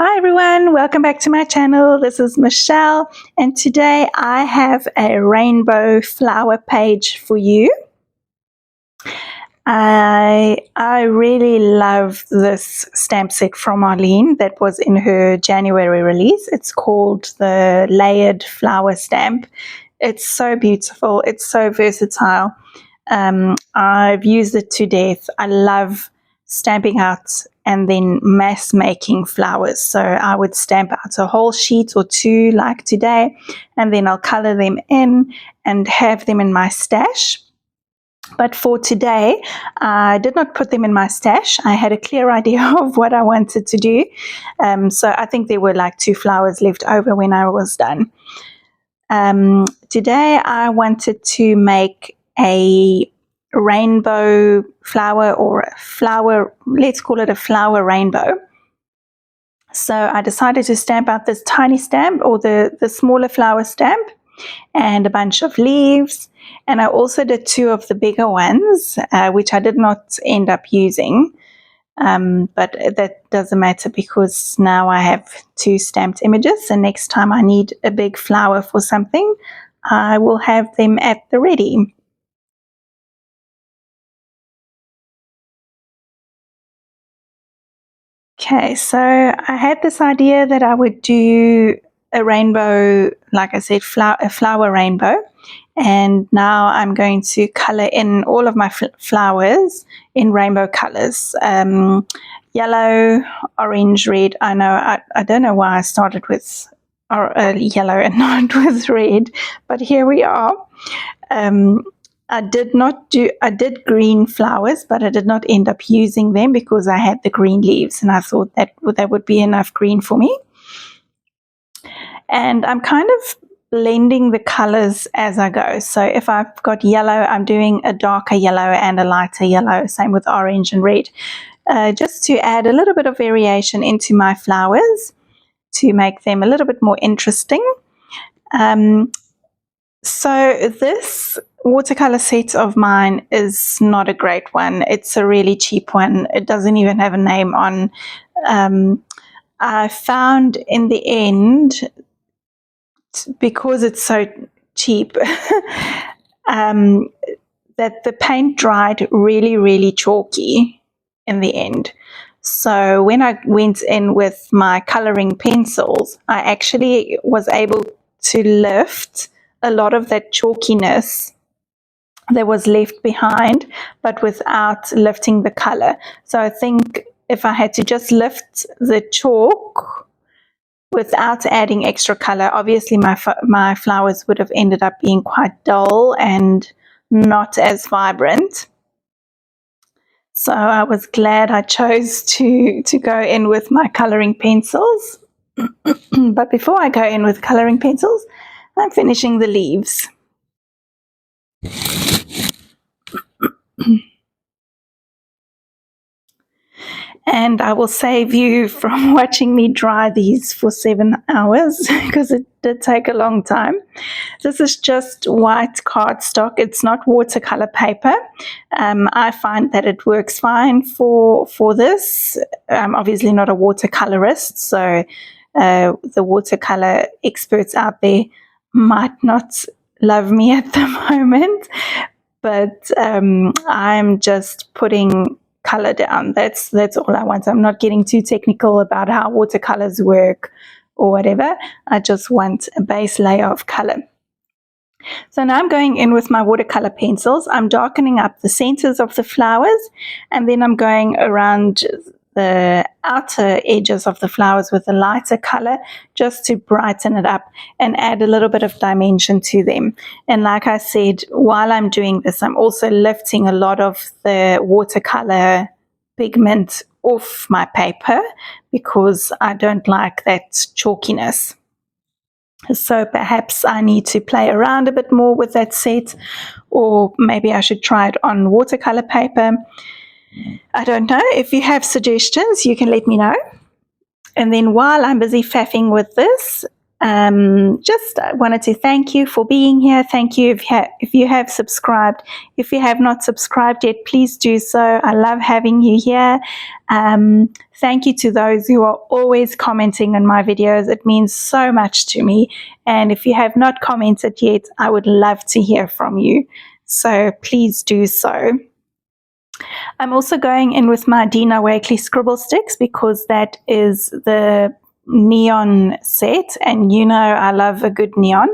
Hi everyone, welcome back to my channel. This is Michelle, and today I have a rainbow flower page for you. I really love this stamp set from Marlene that was in her January release. It's called the Layered Flower Stamp. It's so beautiful. It's so versatile. I've used it to death. I love stamping out and then mass making flowers. So I would stamp out a whole sheet or two like today, and then I'll color them in and have them in my stash. But for today, I did not put them in my stash. I had a clear idea of what I wanted to do. So I think there were like 2 flowers left over when I was done. Today I wanted to make a rainbow flower, or a flower, let's call it a flower rainbow. So I decided to stamp out this tiny stamp, or the smaller flower stamp, and a bunch of leaves. And I also did 2 of the bigger ones, which I did not end up using. But that doesn't matter because now I have 2 stamped images, and next time I need a big flower for something, I will have them at the ready. Okay, so I had this idea that I would do a rainbow, like I said, a flower rainbow. And now I'm going to color in all of my flowers in rainbow colors. Yellow, orange, red. I know, I don't know why I started with yellow and not with red, but here we are. I did green flowers, but I did not end up using them because I had the green leaves, and I thought that would be enough green for me. And I'm kind of blending the colors as I go. So if I've got yellow, I'm doing a darker yellow and a lighter yellow, same with orange and red, just to add a little bit of variation into my flowers to make them a little bit more interesting. So this watercolor set of mine is not a great one. It's a really cheap one. It doesn't even have a name on. I found in the end, because it's so cheap, that the paint dried really, really chalky in the end. So when I went in with my coloring pencils, I actually was able to lift a lot of that chalkiness that was left behind, but without lifting the color. So I think if I had to just lift the chalk without adding extra color, obviously my flowers would have ended up being quite dull and not as vibrant. So I was glad I chose to go in with my coloring pencils. But before I go in with coloring pencils, I'm finishing the leaves. And I will save you from watching me dry these for 7 hours because it did take a long time. This is just white cardstock. It's not watercolor paper. I find that it works fine for this. I'm obviously not a watercolorist, so the watercolor experts out there might not love me at the moment, but I'm just putting color down. That's all I want. I'm not getting too technical about how watercolors work or whatever. I just want a base layer of color. So now I'm going in with my watercolor pencils. I'm darkening up the centers of the flowers, and then I'm going around the outer edges of the flowers with a lighter color just to brighten it up and add a little bit of dimension to them. And like I said, while I'm doing this, I'm also lifting a lot of the watercolor pigment off my paper because I don't like that chalkiness. So perhaps I need to play around a bit more with that set, or maybe I should try it on watercolor paper. I don't know. If you have suggestions, you can let me know. And then while I'm busy faffing with this, just wanted to thank you for being here. Thank you if you have subscribed. If you have not subscribed yet, please do so. I love having you here. Thank you to those who are always commenting on my videos. It means so much to me. And if you have not commented yet, I would love to hear from you. So please do so. I'm also going in with my Dina Wakley scribble sticks because that is the neon set, and you know I love a good neon,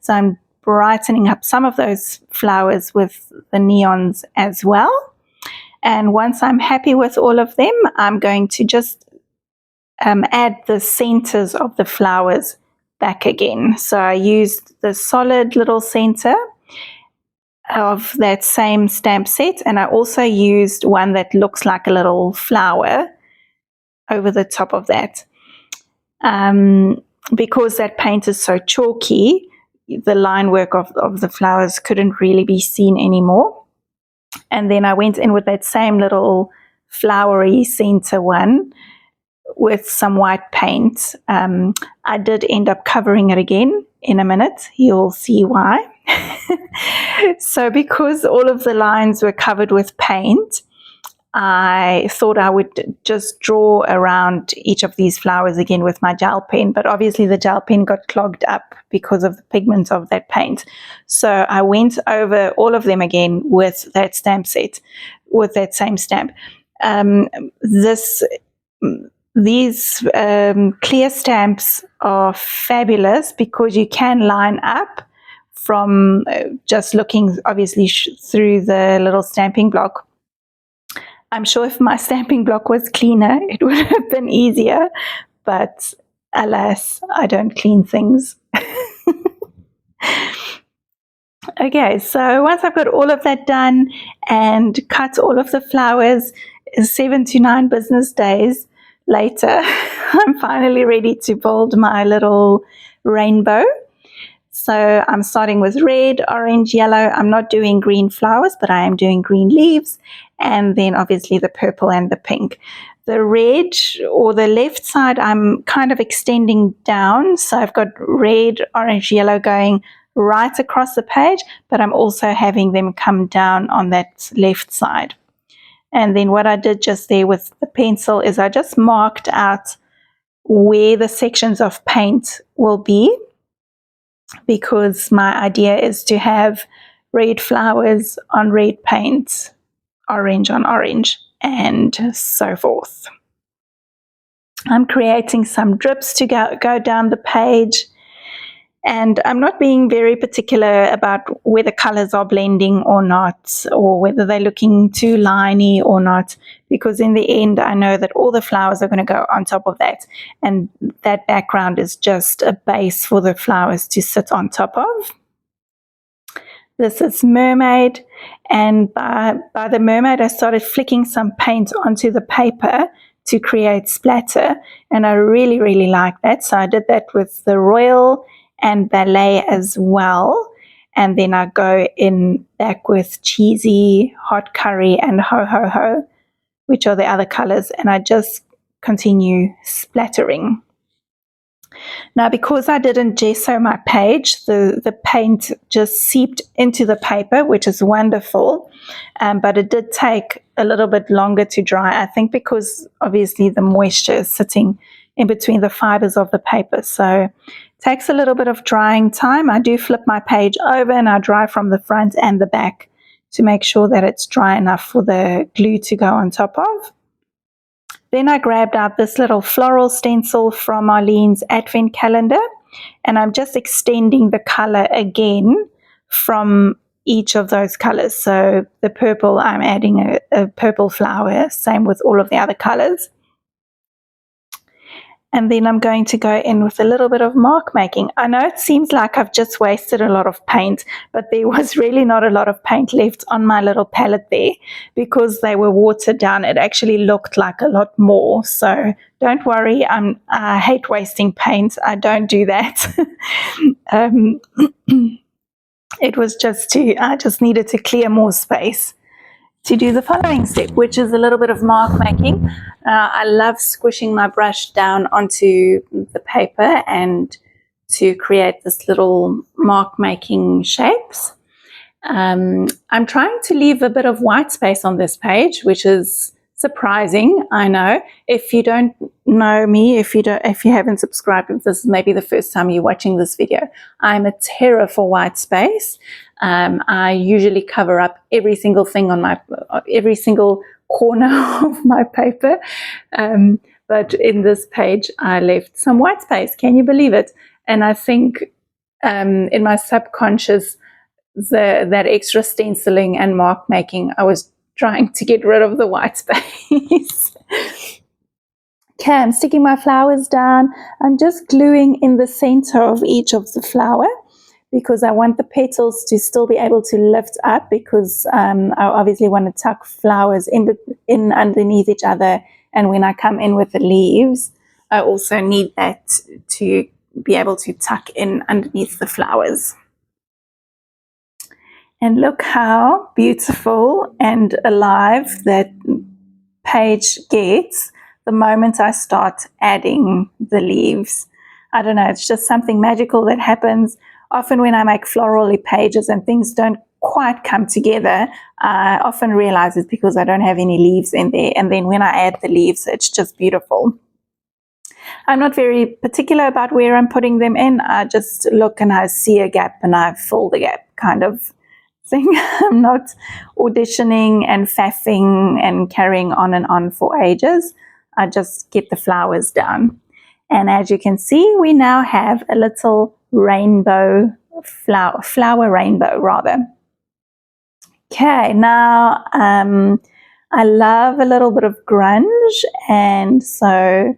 so I'm brightening up some of those flowers with the neons as well. And once I'm happy with all of them, I'm going to just add the centers of the flowers back again. So I used the solid little center of that same stamp set, and I also used one that looks like a little flower over the top of that. Because that paint is so chalky, the line work of the flowers couldn't really be seen anymore. And then I went in with that same little flowery center one with some white paint. I did end up covering it again in a minute. You'll see why. So because all of the lines were covered with paint, I thought I would just draw around each of these flowers again with my gel pen, but obviously the gel pen got clogged up because of the pigment of that paint. So I went over all of them again with that stamp set, with that same stamp. These clear stamps are fabulous because you can line up from just looking obviously through the little stamping block. I'm sure if my stamping block was cleaner, it would have been easier, but alas, I don't clean things. Okay, so once I've got all of that done and cut all of the flowers, 7 to 9 business days later, I'm finally ready to build my little rainbow. So I'm starting with red, orange, yellow. I'm not doing green flowers, but I am doing green leaves, and then obviously the purple and the pink. The red, or the left side, I'm kind of extending down. So I've got red, orange, yellow going right across the page, but I'm also having them come down on that left side. And then what I did just there with the pencil is I just marked out where the sections of paint will be, because my idea is to have red flowers on red paint, orange on orange, and so forth. I'm creating some drips to go down the page, and I'm not being very particular about whether colors are blending or not, or whether they're looking too liney or not, because in the end I know that all the flowers are going to go on top of that, and that background is just a base for the flowers to sit on top of. This is Mermaid, and by the Mermaid I started flicking some paint onto the paper to create splatter, and I really, really like that. So I did that with the Royal and Ballet as well, and then I go in back with Cheesy, Hot Curry, and Ho Ho Ho, which are the other colors, and I just continue splattering. Now, because I didn't gesso my page, the paint just seeped into the paper, which is wonderful, but it did take a little bit longer to dry, I think because obviously the moisture is sitting in between the fibers of the paper, so it takes a little bit of drying time. I do flip my page over and I dry from the front and the back to make sure that it's dry enough for the glue to go on top of. Then I grabbed out this little floral stencil from Marlene's advent calendar, and I'm just extending the color again from each of those colors. So the purple, I'm adding a purple flower, same with all of the other colors. And then I'm going to go in with a little bit of mark making. I know it seems like I've just wasted a lot of paint, but there was really not a lot of paint left on my little palette there because they were watered down. It actually looked like a lot more. So don't worry, I hate wasting paint. I don't do that. It was I just needed to clear more space to do the following step, which is a little bit of mark making. I love squishing my brush down onto the paper and to create this little mark making shapes. I'm trying to leave a bit of white space on this page, which is surprising, I know. If you don't know me, if you haven't subscribed, if this is maybe the first time you're watching this video, I'm a terror for white space. I usually cover up every single thing on every single corner of my paper. But in this page, I left some white space. Can you believe it? And I think in my subconscious, that extra stenciling and mark making, I was trying to get rid of the white space. Okay, I'm sticking my flowers down. I'm just gluing in the center of each of the flower because I want the petals to still be able to lift up, because I obviously want to tuck flowers in underneath each other. And when I come in with the leaves, I also need that to be able to tuck in underneath the flowers. And look how beautiful and alive that page gets the moment I start adding the leaves. I don't know, it's just something magical that happens. Often when I make florally pages and things don't quite come together, I often realize it's because I don't have any leaves in there. And then when I add the leaves, it's just beautiful. I'm not very particular about where I'm putting them in. I just look and I see a gap and I fill the gap kind of thing. I'm not auditioning and faffing and carrying on and on for ages. I just get the flowers down. And as you can see, we now have a little rainbow flower rainbow rather. Okay, now I love a little bit of grunge, and so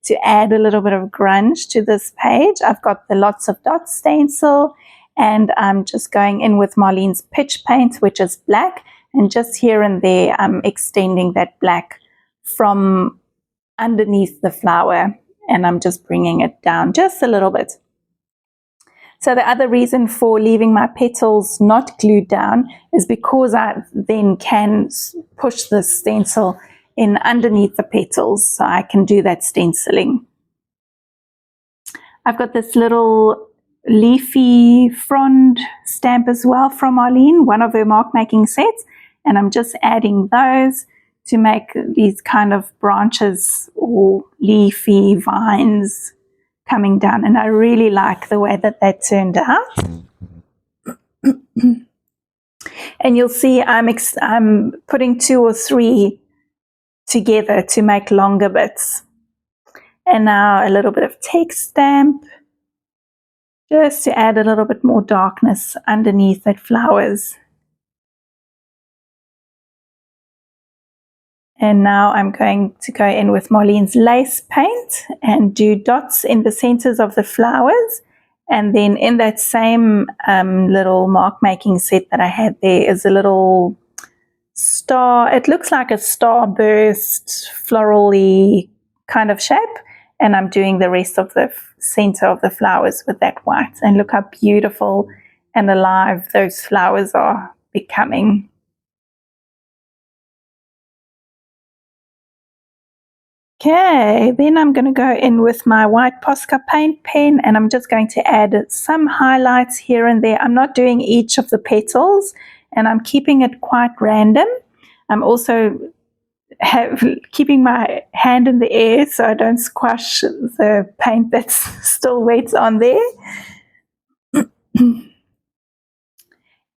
to add a little bit of grunge to this page, I've got the Lots of Dots stencil, and I'm just going in with Marlene's pitch paint, which is black, and just here and there I'm extending that black from underneath the flower, and I'm just bringing it down just a little bit. So the other reason for leaving my petals not glued down is because I then can push the stencil in underneath the petals, so I can do that stenciling. I've got this little leafy frond stamp as well from Marlene, one of her mark making sets, and I'm just adding those to make these kind of branches or leafy vines coming down, and I really like the way that that turned out. And you'll see I'm putting 2 or 3 together to make longer bits. And now a little bit of text stamp, just to add a little bit more darkness underneath that flowers. And now I'm going to go in with Marlene's lace paint and do dots in the centers of the flowers. And then in that same little mark making set that I had, there is a little star. It looks like a starburst florally kind of shape. And I'm doing the rest of the center of the flowers with that white. And look how beautiful and alive those flowers are becoming. Okay, then I'm going to go in with my white Posca paint pen, and I'm just going to add some highlights here and there. I'm not doing each of the petals, and I'm keeping it quite random. I'm also keeping my hand in the air so I don't squash the paint that's still wet on there.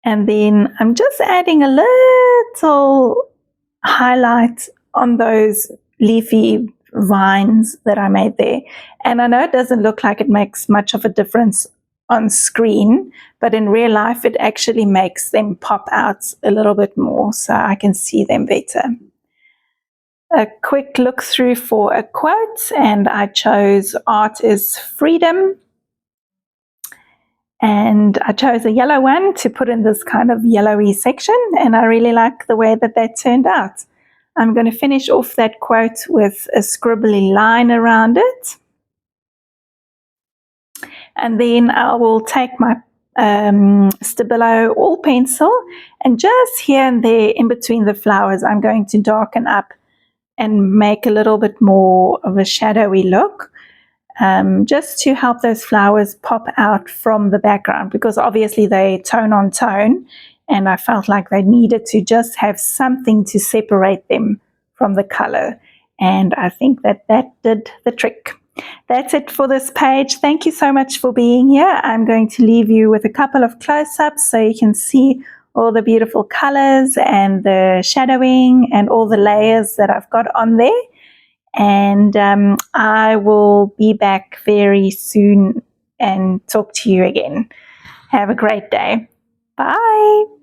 And then I'm just adding a little highlight on those leafy vines that I made there. And I know it doesn't look like it makes much of a difference on screen, but in real life it actually makes them pop out a little bit more so I can see them better. A quick look through for a quote, and I chose "Art is freedom." And I chose a yellow one to put in this kind of yellowy section, and I really like the way that that turned out. I'm going to finish off that quote with a scribbly line around it. And then I will take my Stabilo all pencil, and just here and there in between the flowers, I'm going to darken up and make a little bit more of a shadowy look. just to help those flowers pop out from the background, because obviously they tone on tone, and I felt like they needed to just have something to separate them from the color, and I think that did the trick. That's it for this page. Thank you so much for being here. I'm going to leave you with a couple of close-ups so you can see all the beautiful colors and the shadowing and all the layers that I've got on there. And I will be back very soon and talk to you again. Have a great day. Bye.